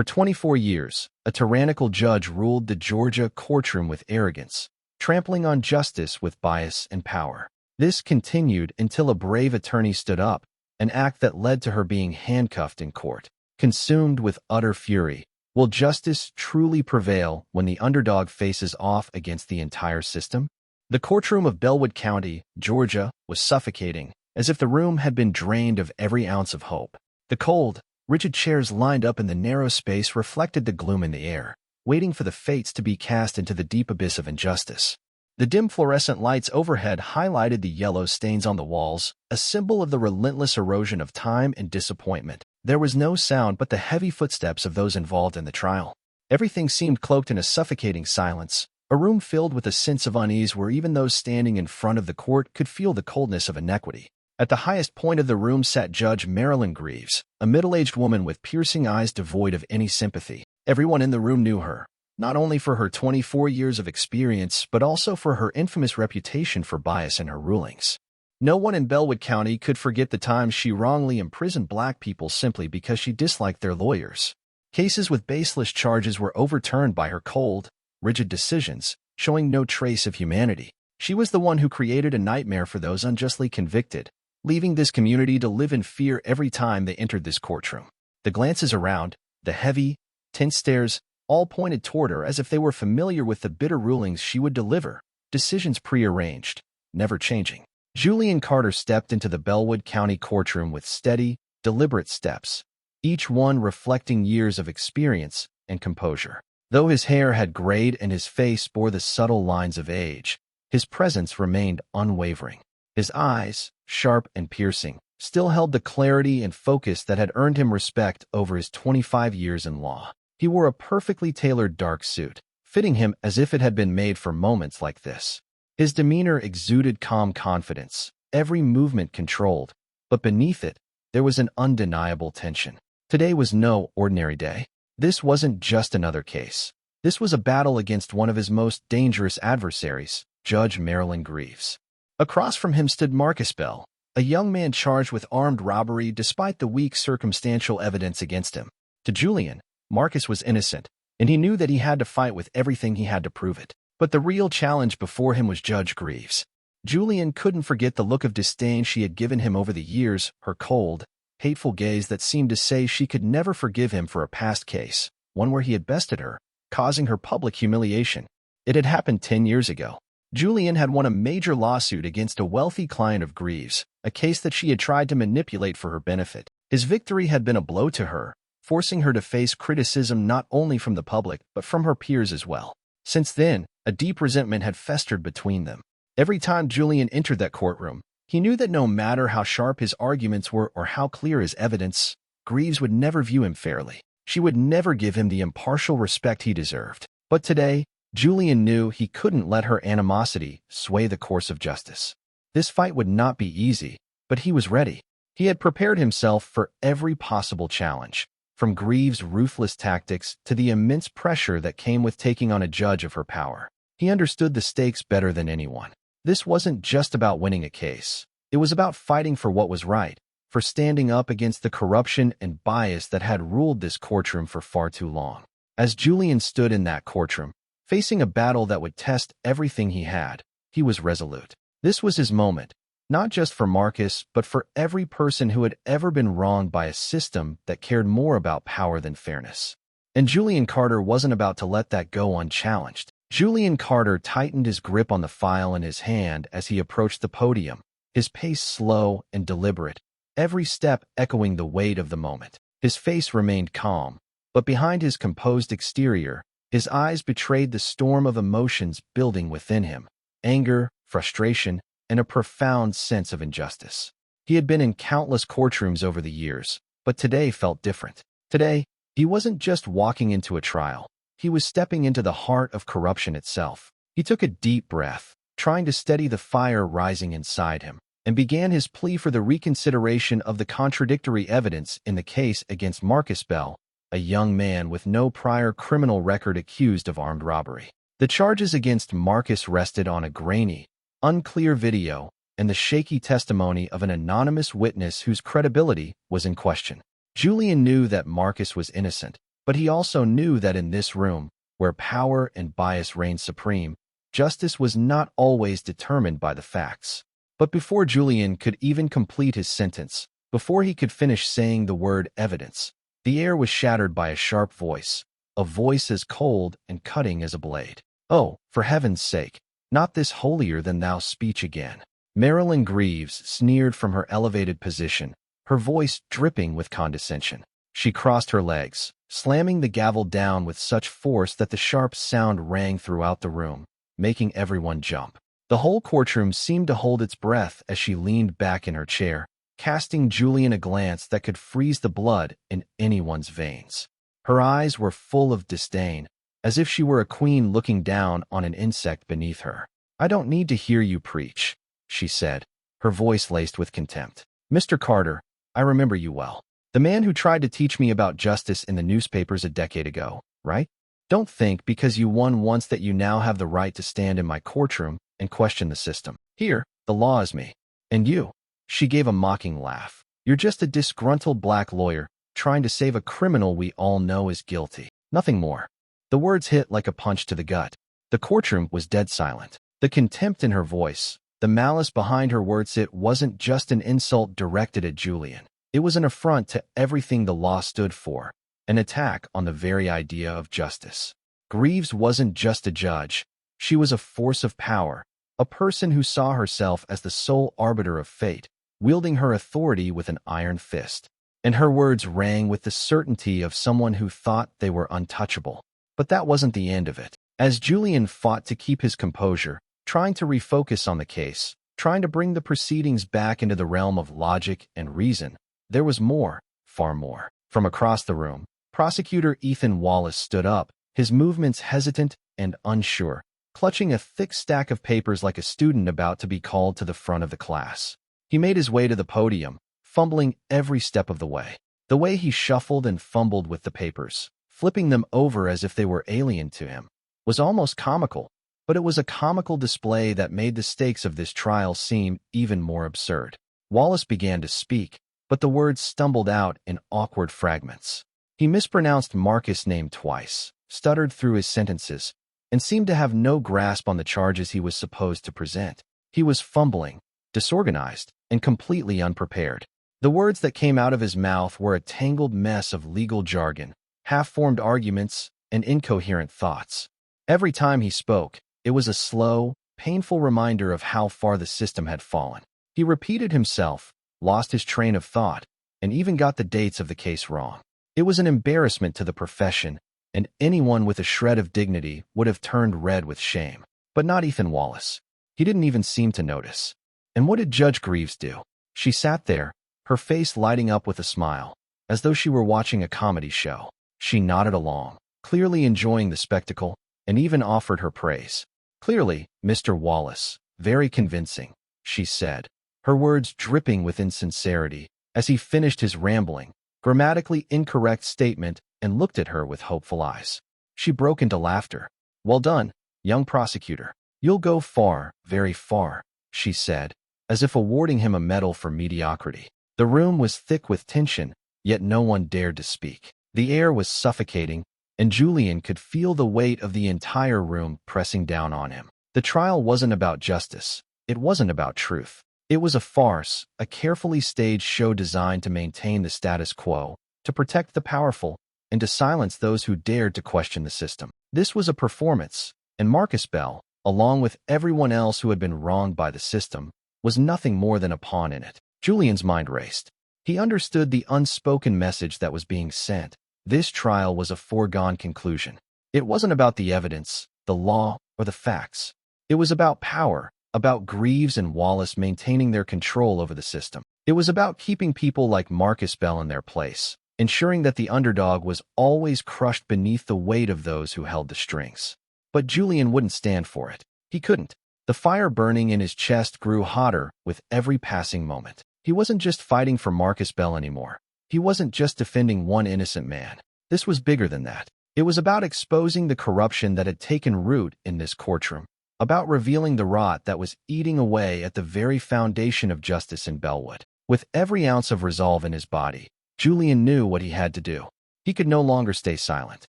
For 24 years, a tyrannical judge ruled the Georgia courtroom with arrogance, trampling on justice with bias and power. This continued until a brave attorney stood up, an act that led to her being handcuffed in court. Consumed with utter fury, will justice truly prevail when the underdog faces off against the entire system? The courtroom of Bellwood County, Georgia, was suffocating, as if the room had been drained of every ounce of hope. The cold, rigid chairs lined up in the narrow space reflected the gloom in the air, waiting for the fates to be cast into the deep abyss of injustice. The dim fluorescent lights overhead highlighted the yellow stains on the walls, a symbol of the relentless erosion of time and disappointment. There was no sound but the heavy footsteps of those involved in the trial. Everything seemed cloaked in a suffocating silence, a room filled with a sense of unease where even those standing in front of the court could feel the coldness of inequity. At the highest point of the room sat Judge Marilyn Greaves, a middle-aged woman with piercing eyes devoid of any sympathy. Everyone in the room knew her, not only for her 24 years of experience, but also for her infamous reputation for bias in her rulings. No one in Bellwood County could forget the times she wrongly imprisoned black people simply because she disliked their lawyers. Cases with baseless charges were overturned by her cold, rigid decisions, showing no trace of humanity. She was the one who created a nightmare for those unjustly convicted, leaving this community to live in fear every time they entered this courtroom. The glances around, the heavy, tense stares, all pointed toward her as if they were familiar with the bitter rulings she would deliver, decisions prearranged, never changing. Julian Carter stepped into the Bellwood County courtroom with steady, deliberate steps, each one reflecting years of experience and composure. Though his hair had grayed and his face bore the subtle lines of age, his presence remained unwavering. His eyes, sharp and piercing, still held the clarity and focus that had earned him respect over his 25 years in law. He wore a perfectly tailored dark suit, fitting him as if it had been made for moments like this. His demeanor exuded calm confidence, every movement controlled, but beneath it, there was an undeniable tension. Today was no ordinary day. This wasn't just another case. This was a battle against one of his most dangerous adversaries, Judge Marilyn Greaves. Across from him stood Marcus Bell, a young man charged with armed robbery despite the weak circumstantial evidence against him. To Julian, Marcus was innocent, and he knew that he had to fight with everything he had to prove it. But the real challenge before him was Judge Greaves. Julian couldn't forget the look of disdain she had given him over the years, her cold, hateful gaze that seemed to say she could never forgive him for a past case, one where he had bested her, causing her public humiliation. It had happened 10 years ago. Julian had won a major lawsuit against a wealthy client of Greaves, a case that she had tried to manipulate for her benefit. His victory had been a blow to her, forcing her to face criticism not only from the public but from her peers as well. Since then, a deep resentment had festered between them. Every time Julian entered that courtroom, he knew that no matter how sharp his arguments were or how clear his evidence, Greaves would never view him fairly. She would never give him the impartial respect he deserved. But today, Julian knew he couldn't let her animosity sway the course of justice. This fight would not be easy, but he was ready. He had prepared himself for every possible challenge, from Greaves' ruthless tactics to the immense pressure that came with taking on a judge of her power. He understood the stakes better than anyone. This wasn't just about winning a case. It was about fighting for what was right, for standing up against the corruption and bias that had ruled this courtroom for far too long. As Julian stood in that courtroom, facing a battle that would test everything he had, he was resolute. This was his moment, not just for Marcus, but for every person who had ever been wronged by a system that cared more about power than fairness. And Julian Carter wasn't about to let that go unchallenged. Julian Carter tightened his grip on the file in his hand as he approached the podium, his pace slow and deliberate, every step echoing the weight of the moment. His face remained calm, but behind his composed exterior, his eyes betrayed the storm of emotions building within him: anger, frustration, and a profound sense of injustice. He had been in countless courtrooms over the years, but today felt different. Today, he wasn't just walking into a trial. He was stepping into the heart of corruption itself. He took a deep breath, trying to steady the fire rising inside him, and began his plea for the reconsideration of the contradictory evidence in the case against Marcus Bell, a young man with no prior criminal record accused of armed robbery. The charges against Marcus rested on a grainy, unclear video and the shaky testimony of an anonymous witness whose credibility was in question. Julian knew that Marcus was innocent, But he also knew that in this room, where power and bias reigned supreme, justice was not always determined by the facts. But before Julian could even complete his sentence, before he could finish saying the word evidence, the air was shattered by a sharp voice, a voice as cold and cutting as a blade. "Oh, for heaven's sake, not this holier-than-thou speech again." Marilyn Greaves sneered from her elevated position, her voice dripping with condescension. She crossed her legs, slamming the gavel down with such force that the sharp sound rang throughout the room, making everyone jump. The whole courtroom seemed to hold its breath as she leaned back in her chair, casting Julian a glance that could freeze the blood in anyone's veins. Her eyes were full of disdain, as if she were a queen looking down on an insect beneath her. "I don't need to hear you preach," she said, her voice laced with contempt. "Mr. Carter, I remember you well. The man who tried to teach me about justice in the newspapers a decade ago, right? Don't think because you won once that you now have the right to stand in my courtroom and question the system. Here, the law is me. And you," she gave a mocking laugh, "you're just a disgruntled black lawyer trying to save a criminal we all know is guilty. Nothing more." The words hit like a punch to the gut. The courtroom was dead silent. The contempt in her voice, the malice behind her words, it wasn't just an insult directed at Julian. It was an affront to everything the law stood for, an attack on the very idea of justice. Greaves wasn't just a judge. She was a force of power, a person who saw herself as the sole arbiter of fate, wielding her authority with an iron fist. And her words rang with the certainty of someone who thought they were untouchable. But that wasn't the end of it. As Julian fought to keep his composure, trying to refocus on the case, trying to bring the proceedings back into the realm of logic and reason, there was more, far more. From across the room, Prosecutor Ethan Wallace stood up, his movements hesitant and unsure, clutching a thick stack of papers like a student about to be called to the front of the class. He made his way to the podium, fumbling every step of the way. The way he shuffled and fumbled with the papers, flipping them over as if they were alien to him, was almost comical, but it was a comical display that made the stakes of this trial seem even more absurd. Wallace began to speak, but the words stumbled out in awkward fragments. He mispronounced Marcus' name twice, stuttered through his sentences, and seemed to have no grasp on the charges he was supposed to present. He was fumbling, disorganized, and completely unprepared. The words that came out of his mouth were a tangled mess of legal jargon, half-formed arguments, and incoherent thoughts. Every time he spoke, it was a slow, painful reminder of how far the system had fallen. He repeated himself, lost his train of thought, and even got the dates of the case wrong. It was an embarrassment to the profession, and anyone with a shred of dignity would have turned red with shame. But not Ethan Wallace. He didn't even seem to notice. And what did Judge Greaves do? She sat there, her face lighting up with a smile, as though she were watching a comedy show. She nodded along, clearly enjoying the spectacle, and even offered her praise. "Clearly, Mr. Wallace, very convincing," she said, her words dripping with insincerity, as he finished his rambling, grammatically incorrect statement and looked at her with hopeful eyes. She broke into laughter. "Well done, young prosecutor. You'll go far, very far," she said, as if awarding him a medal for mediocrity. The room was thick with tension, yet no one dared to speak. The air was suffocating, and Julian could feel the weight of the entire room pressing down on him. The trial wasn't about justice. It wasn't about truth. It was a farce, a carefully staged show designed to maintain the status quo, to protect the powerful, and to silence those who dared to question the system. This was a performance, and Marcus Bell, along with everyone else who had been wronged by the system, was nothing more than a pawn in it. Julian's mind raced. He understood the unspoken message that was being sent. This trial was a foregone conclusion. It wasn't about the evidence, the law, or the facts. It was about power, about Greaves and Wallace maintaining their control over the system. It was about keeping people like Marcus Bell in their place, ensuring that the underdog was always crushed beneath the weight of those who held the strings. But Julian wouldn't stand for it. He couldn't. The fire burning in his chest grew hotter with every passing moment. He wasn't just fighting for Marcus Bell anymore. He wasn't just defending one innocent man. This was bigger than that. It was about exposing the corruption that had taken root in this courtroom, about revealing the rot that was eating away at the very foundation of justice in Bellwood. With every ounce of resolve in his body, Julian knew what he had to do. He could no longer stay silent.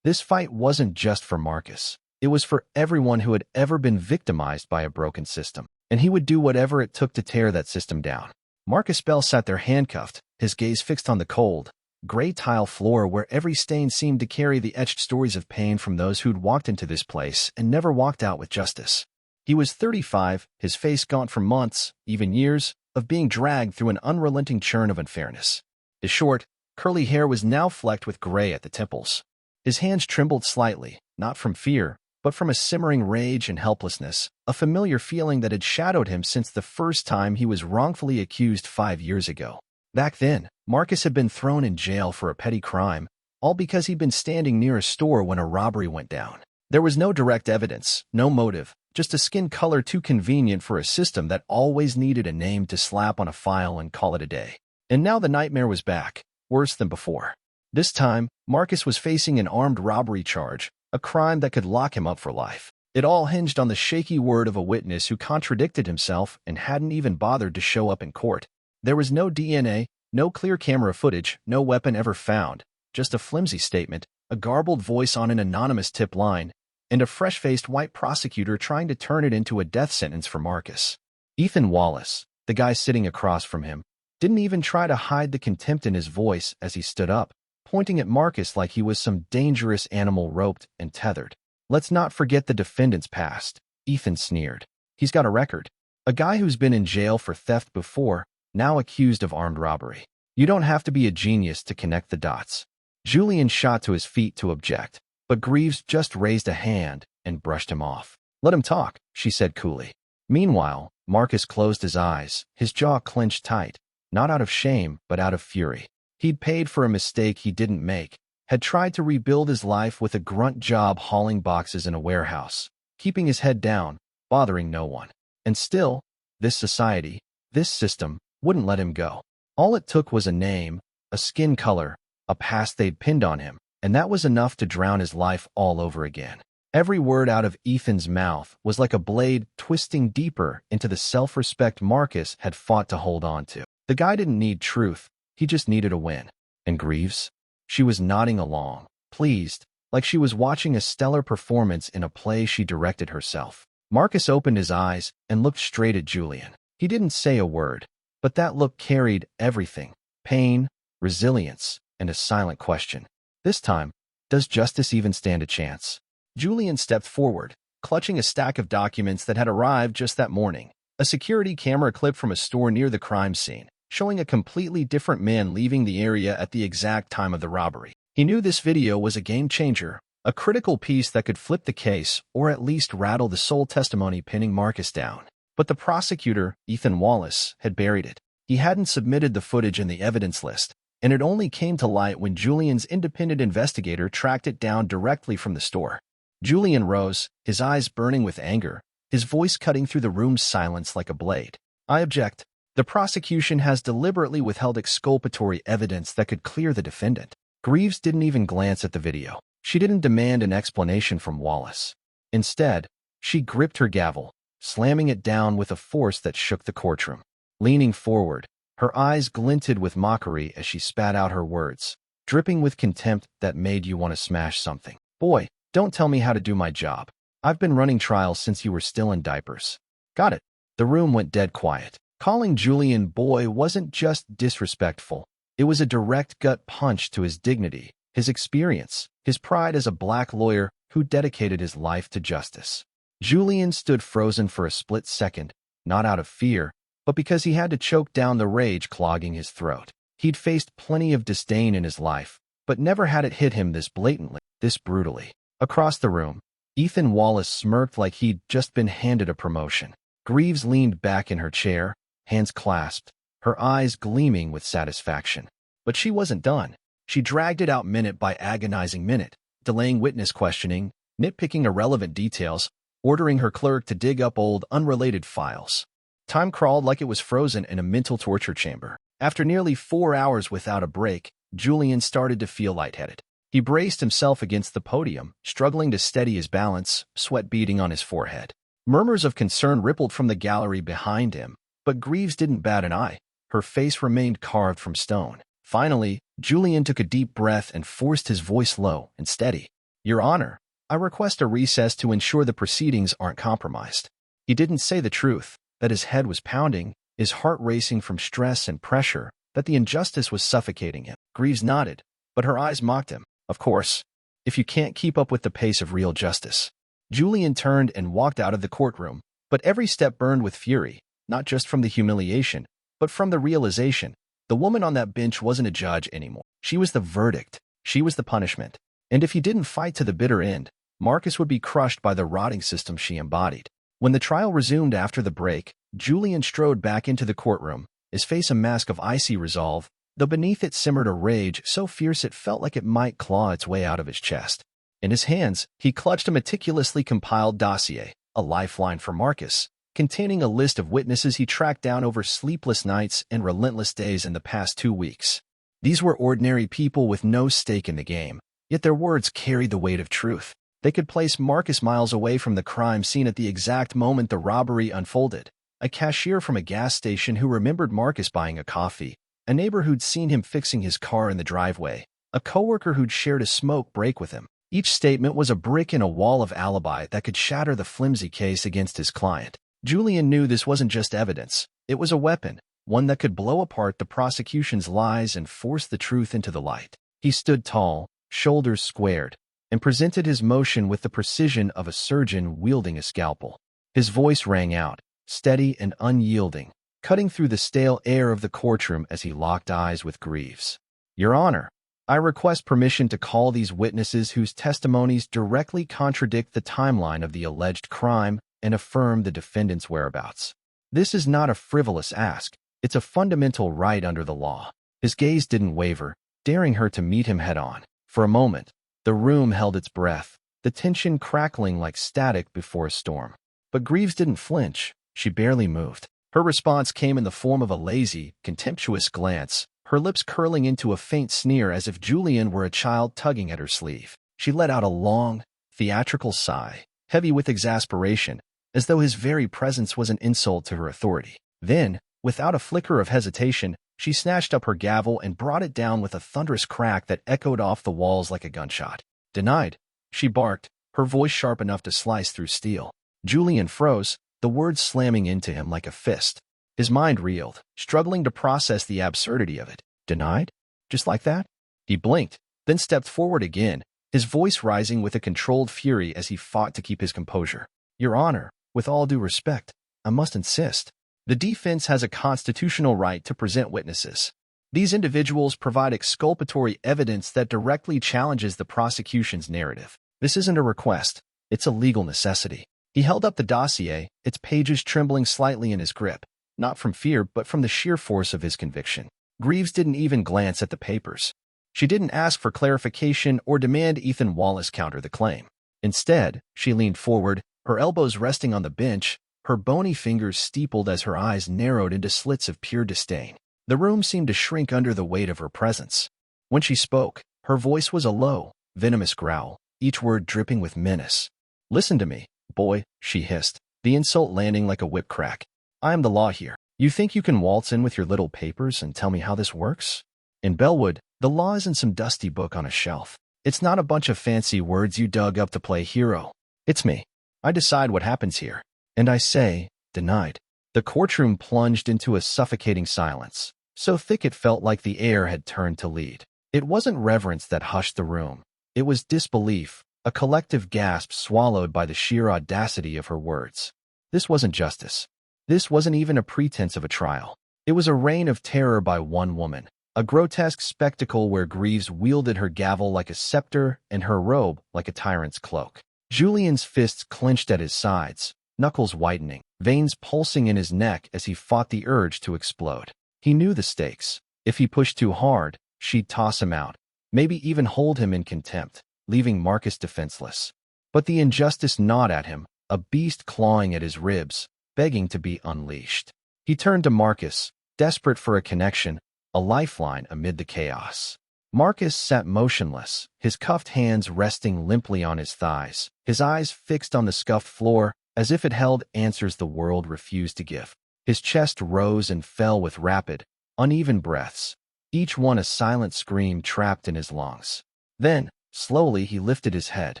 This fight wasn't just for Marcus. It was for everyone who had ever been victimized by a broken system, and he would do whatever it took to tear that system down. Marcus Bell sat there handcuffed, his gaze fixed on the cold, gray tile floor where every stain seemed to carry the etched stories of pain from those who'd walked into this place and never walked out with justice. He was 35, his face gaunt from months, even years, of being dragged through an unrelenting churn of unfairness. His short, curly hair was now flecked with gray at the temples. His hands trembled slightly, not from fear, but from a simmering rage and helplessness, a familiar feeling that had shadowed him since the first time he was wrongfully accused 5 years ago. Back then, Marcus had been thrown in jail for a petty crime, all because he'd been standing near a store when a robbery went down. There was no direct evidence, no motive, just a skin color too convenient for a system that always needed a name to slap on a file and call it a day. And now the nightmare was back, worse than before. This time, Marcus was facing an armed robbery charge, a crime that could lock him up for life. It all hinged on the shaky word of a witness who contradicted himself and hadn't even bothered to show up in court. There was no DNA, no clear camera footage, no weapon ever found, just a flimsy statement, a garbled voice on an anonymous tip line, and a fresh-faced white prosecutor trying to turn it into a death sentence for Marcus. Ethan Wallace, the guy sitting across from him, didn't even try to hide the contempt in his voice as he stood up, pointing at Marcus like he was some dangerous animal roped and tethered. "Let's not forget the defendant's past," Ethan sneered. "He's got a record. A guy who's been in jail for theft before, now accused of armed robbery. You don't have to be a genius to connect the dots." Julian shot to his feet to object, but Greaves just raised a hand and brushed him off. "Let him talk," she said coolly. Meanwhile, Marcus closed his eyes, his jaw clenched tight, not out of shame, but out of fury. He'd paid for a mistake he didn't make, had tried to rebuild his life with a grunt job hauling boxes in a warehouse, keeping his head down, bothering no one. And still, this society, this system, wouldn't let him go. All it took was a name, a skin color, a past they'd pinned on him, and that was enough to drown his life all over again. Every word out of Ethan's mouth was like a blade twisting deeper into the self-respect Marcus had fought to hold on to. The guy didn't need truth, he just needed a win. And Greaves? She was nodding along, pleased, like she was watching a stellar performance in a play she directed herself. Marcus opened his eyes and looked straight at Julian. He didn't say a word, but that look carried everything: pain, resilience, and a silent question. This time, does justice even stand a chance? Julian stepped forward, clutching a stack of documents that had arrived just that morning. A security camera clip from a store near the crime scene, showing a completely different man leaving the area at the exact time of the robbery. He knew this video was a game changer, a critical piece that could flip the case or at least rattle the sole testimony pinning Marcus down. But the prosecutor, Ethan Wallace, had buried it. He hadn't submitted the footage in the evidence list, and it only came to light when Julian's independent investigator tracked it down directly from the store. Julian rose, his eyes burning with anger, his voice cutting through the room's silence like a blade. "I object. The prosecution has deliberately withheld exculpatory evidence that could clear the defendant." Greaves didn't even glance at the video. She didn't demand an explanation from Wallace. Instead, she gripped her gavel, slamming it down with a force that shook the courtroom. Leaning forward, her eyes glinted with mockery as she spat out her words, dripping with contempt that made you want to smash something. "Boy, don't tell me how to do my job. I've been running trials since you were still in diapers." "Got it." The room went dead quiet. Calling Julian boy wasn't just disrespectful. It was a direct gut punch to his dignity, his experience, his pride as a black lawyer who dedicated his life to justice. Julian stood frozen for a split second, not out of fear, but because he had to choke down the rage clogging his throat. He'd faced plenty of disdain in his life, but never had it hit him this blatantly, this brutally. Across the room, Ethan Wallace smirked like he'd just been handed a promotion. Greaves leaned back in her chair, hands clasped, her eyes gleaming with satisfaction. But she wasn't done. She dragged it out minute by agonizing minute, delaying witness questioning, nitpicking irrelevant details, ordering her clerk to dig up old, unrelated files. Time crawled like it was frozen in a mental torture chamber. After nearly 4 hours without a break, Julian started to feel lightheaded. He braced himself against the podium, struggling to steady his balance, sweat beading on his forehead. Murmurs of concern rippled from the gallery behind him, but Greaves didn't bat an eye. Her face remained carved from stone. Finally, Julian took a deep breath and forced his voice low and steady. "Your Honor, I request a recess to ensure the proceedings aren't compromised." He didn't say the truth, that his head was pounding, his heart racing from stress and pressure, that the injustice was suffocating him. Greaves nodded, but her eyes mocked him. "Of course, if you can't keep up with the pace of real justice." Julian turned and walked out of the courtroom, but every step burned with fury, not just from the humiliation, but from the realization. The woman on that bench wasn't a judge anymore. She was the verdict. She was the punishment. And if he didn't fight to the bitter end, Marcus would be crushed by the rotting system she embodied. When the trial resumed after the break, Julian strode back into the courtroom, his face a mask of icy resolve, though beneath it simmered a rage so fierce it felt like it might claw its way out of his chest. In his hands, he clutched a meticulously compiled dossier, a lifeline for Marcus, containing a list of witnesses he tracked down over sleepless nights and relentless days in the past 2 weeks. These were ordinary people with no stake in the game, yet their words carried the weight of truth. They could place Marcus miles away from the crime scene at the exact moment the robbery unfolded. A cashier from a gas station who remembered Marcus buying a coffee, a neighbor who'd seen him fixing his car in the driveway, a coworker who'd shared a smoke break with him. Each statement was a brick in a wall of alibi that could shatter the flimsy case against his client. Julian knew this wasn't just evidence. It was a weapon, one that could blow apart the prosecution's lies and force the truth into the light. He stood tall, shoulders squared, and presented his motion with the precision of a surgeon wielding a scalpel. His voice rang out, steady and unyielding, cutting through the stale air of the courtroom as he locked eyes with Greaves. "Your Honor, I request permission to call these witnesses whose testimonies directly contradict the timeline of the alleged crime and affirm the defendant's whereabouts. This is not a frivolous ask. It's a fundamental right under the law." His gaze didn't waver, daring her to meet him head-on. For a moment, the room held its breath, the tension crackling like static before a storm. But Greaves didn't flinch. She barely moved. Her response came in the form of a lazy, contemptuous glance, her lips curling into a faint sneer as if Julian were a child tugging at her sleeve. She let out a long, theatrical sigh, heavy with exasperation, as though his very presence was an insult to her authority. Then, without a flicker of hesitation, she snatched up her gavel and brought it down with a thunderous crack that echoed off the walls like a gunshot. "Denied," she barked, her voice sharp enough to slice through steel. Julian froze, the words slamming into him like a fist. His mind reeled, struggling to process the absurdity of it. "Denied? Just like that?" He blinked, then stepped forward again, his voice rising with a controlled fury as he fought to keep his composure. "Your Honor, with all due respect, I must insist. The defense has a constitutional right to present witnesses. These individuals provide exculpatory evidence that directly challenges the prosecution's narrative. This isn't a request, it's a legal necessity." He held up the dossier, its pages trembling slightly in his grip, not from fear but from the sheer force of his conviction. Greaves didn't even glance at the papers. She didn't ask for clarification or demand Ethan Wallace counter the claim. Instead, she leaned forward, her elbows resting on the bench, her bony fingers steepled as her eyes narrowed into slits of pure disdain. The room seemed to shrink under the weight of her presence. When she spoke, her voice was a low, venomous growl, each word dripping with menace. "Listen to me, boy," she hissed, the insult landing like a whip crack. "I am the law here. You think you can waltz in with your little papers and tell me how this works? In Bellwood, the law isn't some dusty book on a shelf. It's not a bunch of fancy words you dug up to play hero. It's me. I decide what happens here. And I say, denied." The courtroom plunged into a suffocating silence, so thick it felt like the air had turned to lead. It wasn't reverence that hushed the room. It was disbelief, a collective gasp swallowed by the sheer audacity of her words. This wasn't justice. This wasn't even a pretense of a trial. It was a reign of terror by one woman, a grotesque spectacle where Greaves wielded her gavel like a scepter and her robe like a tyrant's cloak. Julian's fists clenched at his sides, knuckles whitening, veins pulsing in his neck as he fought the urge to explode. He knew the stakes. If he pushed too hard, she'd toss him out, maybe even hold him in contempt, leaving Marcus defenseless. But the injustice gnawed at him, a beast clawing at his ribs, begging to be unleashed. He turned to Marcus, desperate for a connection, a lifeline amid the chaos. Marcus sat motionless, his cuffed hands resting limply on his thighs, his eyes fixed on the scuffed floor, as if it held answers the world refused to give. His chest rose and fell with rapid, uneven breaths, each one a silent scream trapped in his lungs. Then, slowly he lifted his head.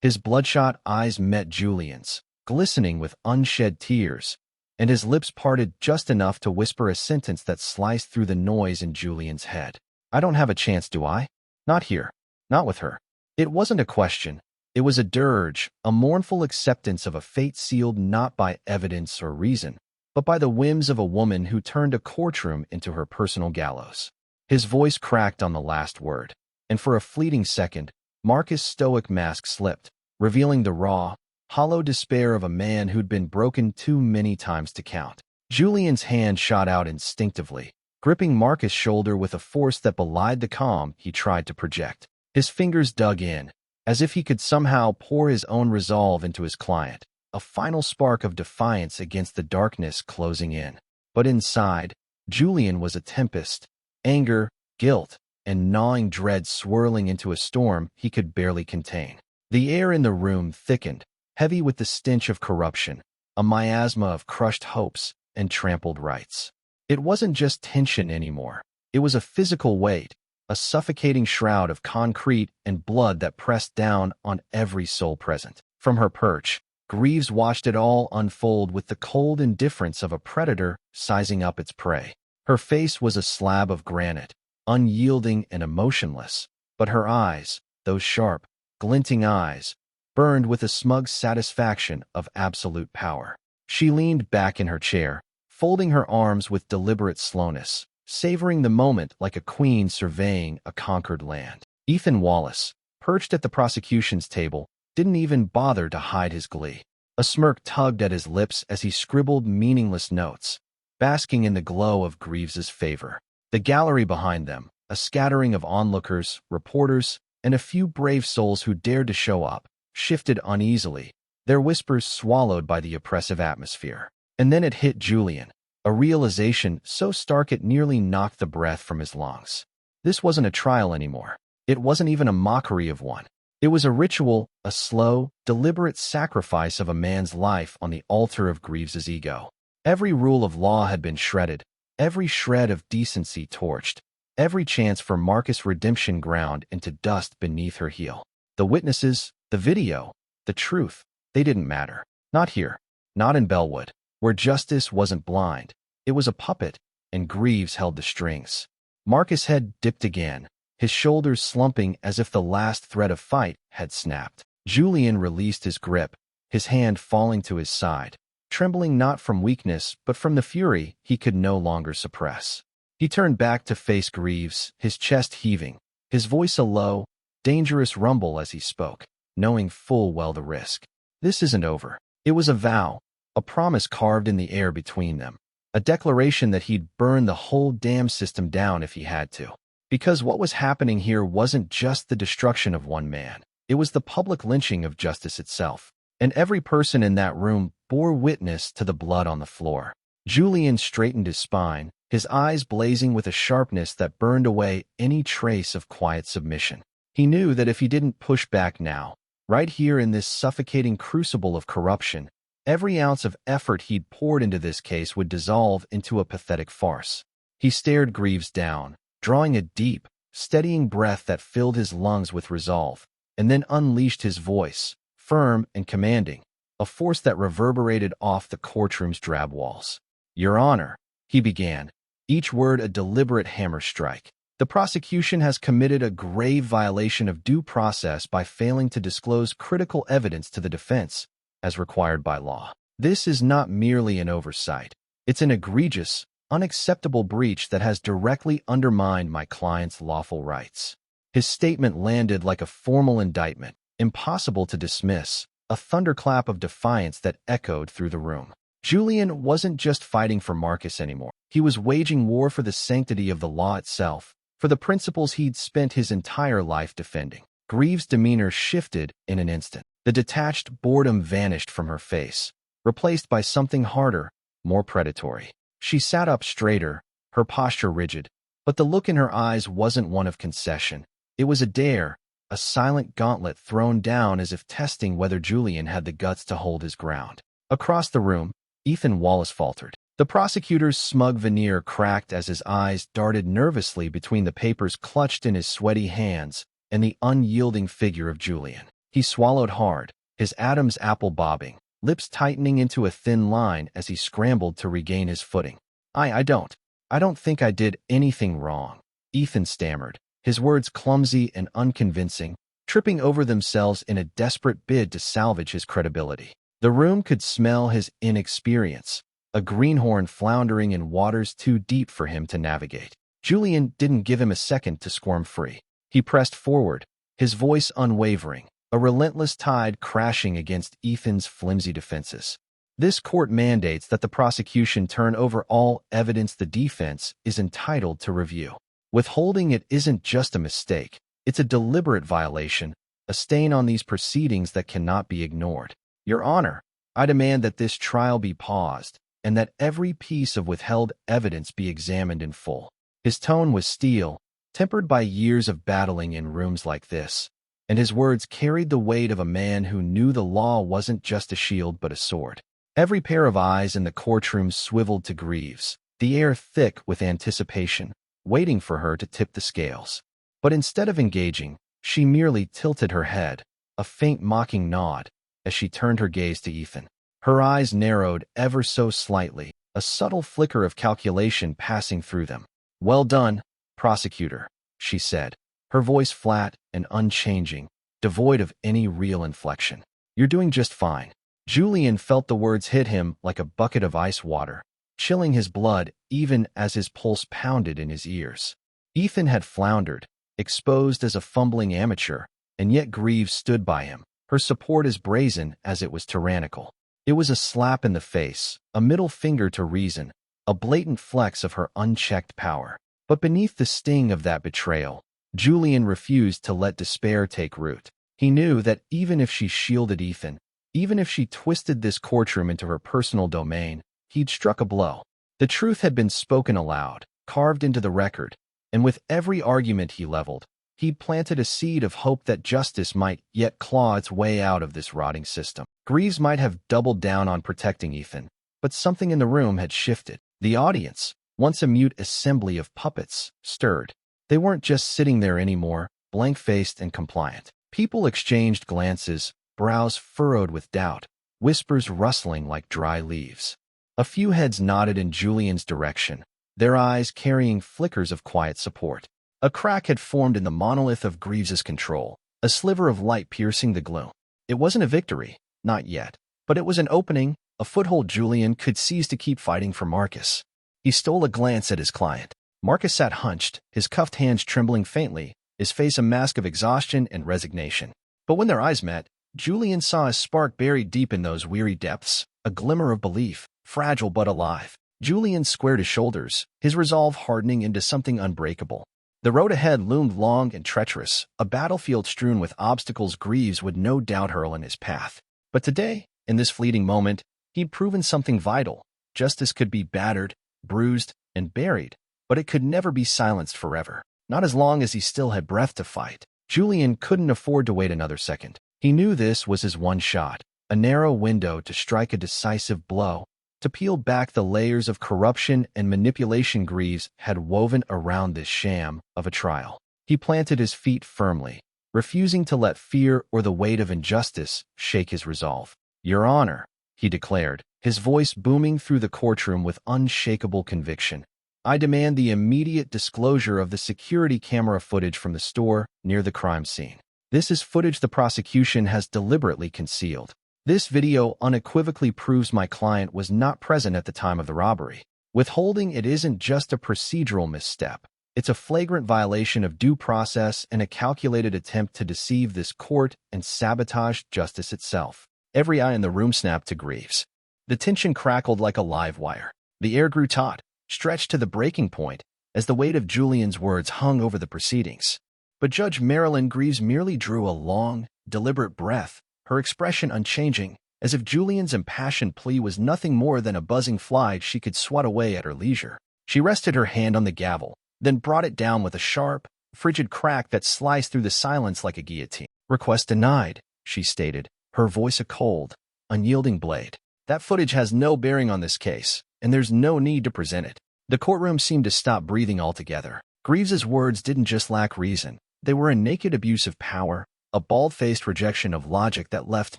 His bloodshot eyes met Julian's, glistening with unshed tears, and his lips parted just enough to whisper a sentence that sliced through the noise in Julian's head. "I don't have a chance, do I? Not here. Not with her." It wasn't a question. It was a dirge, a mournful acceptance of a fate sealed not by evidence or reason, but by the whims of a woman who turned a courtroom into her personal gallows. His voice cracked on the last word, and for a fleeting second, Marcus' stoic mask slipped, revealing the raw, hollow despair of a man who'd been broken too many times to count. Julian's hand shot out instinctively, gripping Marcus' shoulder with a force that belied the calm he tried to project. His fingers dug in, as if he could somehow pour his own resolve into his client, a final spark of defiance against the darkness closing in. But inside, Julian was a tempest, anger, guilt, and gnawing dread swirling into a storm he could barely contain. The air in the room thickened, heavy with the stench of corruption, a miasma of crushed hopes and trampled rights. It wasn't just tension anymore. It was a physical weight, a suffocating shroud of concrete and blood that pressed down on every soul present. From her perch, Greaves watched it all unfold with the cold indifference of a predator sizing up its prey. Her face was a slab of granite, unyielding and emotionless, but her eyes, those sharp, glinting eyes, burned with a smug satisfaction of absolute power. She leaned back in her chair, folding her arms with deliberate slowness, savoring the moment like a queen surveying a conquered land. Ethan Wallace, perched at the prosecution's table, didn't even bother to hide his glee. A smirk tugged at his lips as he scribbled meaningless notes, basking in the glow of Greaves's favor. The gallery behind them, a scattering of onlookers, reporters, and a few brave souls who dared to show up, shifted uneasily, their whispers swallowed by the oppressive atmosphere. And then it hit Julian, a realization so stark it nearly knocked the breath from his lungs. This wasn't a trial anymore. It wasn't even a mockery of one. It was a ritual, a slow, deliberate sacrifice of a man's life on the altar of Greaves's ego. Every rule of law had been shredded, every shred of decency torched, every chance for Marcus' redemption ground into dust beneath her heel. The witnesses, the video, the truth, they didn't matter. Not here, not in Bellwood, where justice wasn't blind. It was a puppet, and Greaves held the strings. Marcus' head dipped again, his shoulders slumping as if the last thread of fight had snapped. Julian released his grip, his hand falling to his side, trembling not from weakness but from the fury he could no longer suppress. He turned back to face Greaves, his chest heaving, his voice a low, dangerous rumble as he spoke, knowing full well the risk. This isn't over. It was a vow, a promise carved in the air between them, a declaration that he'd burn the whole damn system down if he had to. Because what was happening here wasn't just the destruction of one man. It was the public lynching of justice itself. And every person in that room bore witness to the blood on the floor. Julian straightened his spine, his eyes blazing with a sharpness that burned away any trace of quiet submission. He knew that if he didn't push back now, right here in this suffocating crucible of corruption, every ounce of effort he'd poured into this case would dissolve into a pathetic farce. He stared Greaves down, drawing a deep, steadying breath that filled his lungs with resolve, and then unleashed his voice, firm and commanding, a force that reverberated off the courtroom's drab walls. "Your Honor," he began, each word a deliberate hammer strike. "The prosecution has committed a grave violation of due process by failing to disclose critical evidence to the defense, as required by law. This is not merely an oversight. It's an egregious, unacceptable breach that has directly undermined my client's lawful rights." His statement landed like a formal indictment, impossible to dismiss, a thunderclap of defiance that echoed through the room. Julian wasn't just fighting for Marcus anymore. He was waging war for the sanctity of the law itself, for the principles he'd spent his entire life defending. Greaves' demeanor shifted in an instant. The detached boredom vanished from her face, replaced by something harder, more predatory. She sat up straighter, her posture rigid, but the look in her eyes wasn't one of concession. It was a dare, a silent gauntlet thrown down as if testing whether Julian had the guts to hold his ground. Across the room, Ethan Wallace faltered. The prosecutor's smug veneer cracked as his eyes darted nervously between the papers clutched in his sweaty hands and the unyielding figure of Julian. He swallowed hard, his Adam's apple bobbing, lips tightening into a thin line as he scrambled to regain his footing. I don't think I did anything wrong," Ethan stammered, his words clumsy and unconvincing, tripping over themselves in a desperate bid to salvage his credibility. The room could smell his inexperience, a greenhorn floundering in waters too deep for him to navigate. Julian didn't give him a second to squirm free. He pressed forward, his voice unwavering, a relentless tide crashing against Ethan's flimsy defenses. "This court mandates that the prosecution turn over all evidence the defense is entitled to review. Withholding it isn't just a mistake, it's a deliberate violation, a stain on these proceedings that cannot be ignored. Your Honor, I demand that this trial be paused, and that every piece of withheld evidence be examined in full." His tone was steel, tempered by years of battling in rooms like this, and his words carried the weight of a man who knew the law wasn't just a shield but a sword. Every pair of eyes in the courtroom swiveled to Greaves, the air thick with anticipation, waiting for her to tip the scales. But instead of engaging, she merely tilted her head, a faint mocking nod, as she turned her gaze to Ethan. Her eyes narrowed ever so slightly, a subtle flicker of calculation passing through them. "Well done, prosecutor," she said, her voice flat and unchanging, devoid of any real inflection. "You're doing just fine." Julian felt the words hit him like a bucket of ice water, chilling his blood even as his pulse pounded in his ears. Ethan had floundered, exposed as a fumbling amateur, and yet Greaves stood by him, her support as brazen as it was tyrannical. It was a slap in the face, a middle finger to reason, a blatant flex of her unchecked power. But beneath the sting of that betrayal, Julian refused to let despair take root. He knew that even if she shielded Ethan, even if she twisted this courtroom into her personal domain, he'd struck a blow. The truth had been spoken aloud, carved into the record, and with every argument he leveled, he'd planted a seed of hope that justice might yet claw its way out of this rotting system. Greaves might have doubled down on protecting Ethan, but something in the room had shifted. The audience, once a mute assembly of puppets, stirred. They weren't just sitting there anymore, blank-faced and compliant. People exchanged glances, brows furrowed with doubt, whispers rustling like dry leaves. A few heads nodded in Julian's direction, their eyes carrying flickers of quiet support. A crack had formed in the monolith of Greaves's control, a sliver of light piercing the gloom. It wasn't a victory, not yet, but it was an opening, a foothold Julian could seize to keep fighting for Marcus. He stole a glance at his client. Marcus sat hunched, his cuffed hands trembling faintly, his face a mask of exhaustion and resignation. But when their eyes met, Julian saw a spark buried deep in those weary depths, a glimmer of belief, fragile but alive. Julian squared his shoulders, his resolve hardening into something unbreakable. The road ahead loomed long and treacherous, a battlefield strewn with obstacles Greaves would no doubt hurl in his path. But today, in this fleeting moment, he'd proven something vital. Justice could be battered, bruised, and buried, but it could never be silenced forever. Not as long as he still had breath to fight. Julian couldn't afford to wait another second. He knew this was his one shot, a narrow window to strike a decisive blow, to peel back the layers of corruption and manipulation Greaves had woven around this sham of a trial. He planted his feet firmly, refusing to let fear or the weight of injustice shake his resolve. "Your Honor," he declared, his voice booming through the courtroom with unshakable conviction, "I demand the immediate disclosure of the security camera footage from the store near the crime scene. This is footage the prosecution has deliberately concealed. This video unequivocally proves my client was not present at the time of the robbery. Withholding it isn't just a procedural misstep. It's a flagrant violation of due process and a calculated attempt to deceive this court and sabotage justice itself." Every eye in the room snapped to Greaves. The tension crackled like a live wire. The air grew taut, stretched to the breaking point, as the weight of Julian's words hung over the proceedings. But Judge Marilyn Greaves merely drew a long, deliberate breath, her expression unchanging, as if Julian's impassioned plea was nothing more than a buzzing fly she could swat away at her leisure. She rested her hand on the gavel, then brought it down with a sharp, frigid crack that sliced through the silence like a guillotine. "Request denied," she stated, her voice a cold, unyielding blade. That footage has no bearing on this case, and there's no need to present it. The courtroom seemed to stop breathing altogether. Greaves's words didn't just lack reason. They were a naked abuse of power, a bald-faced rejection of logic that left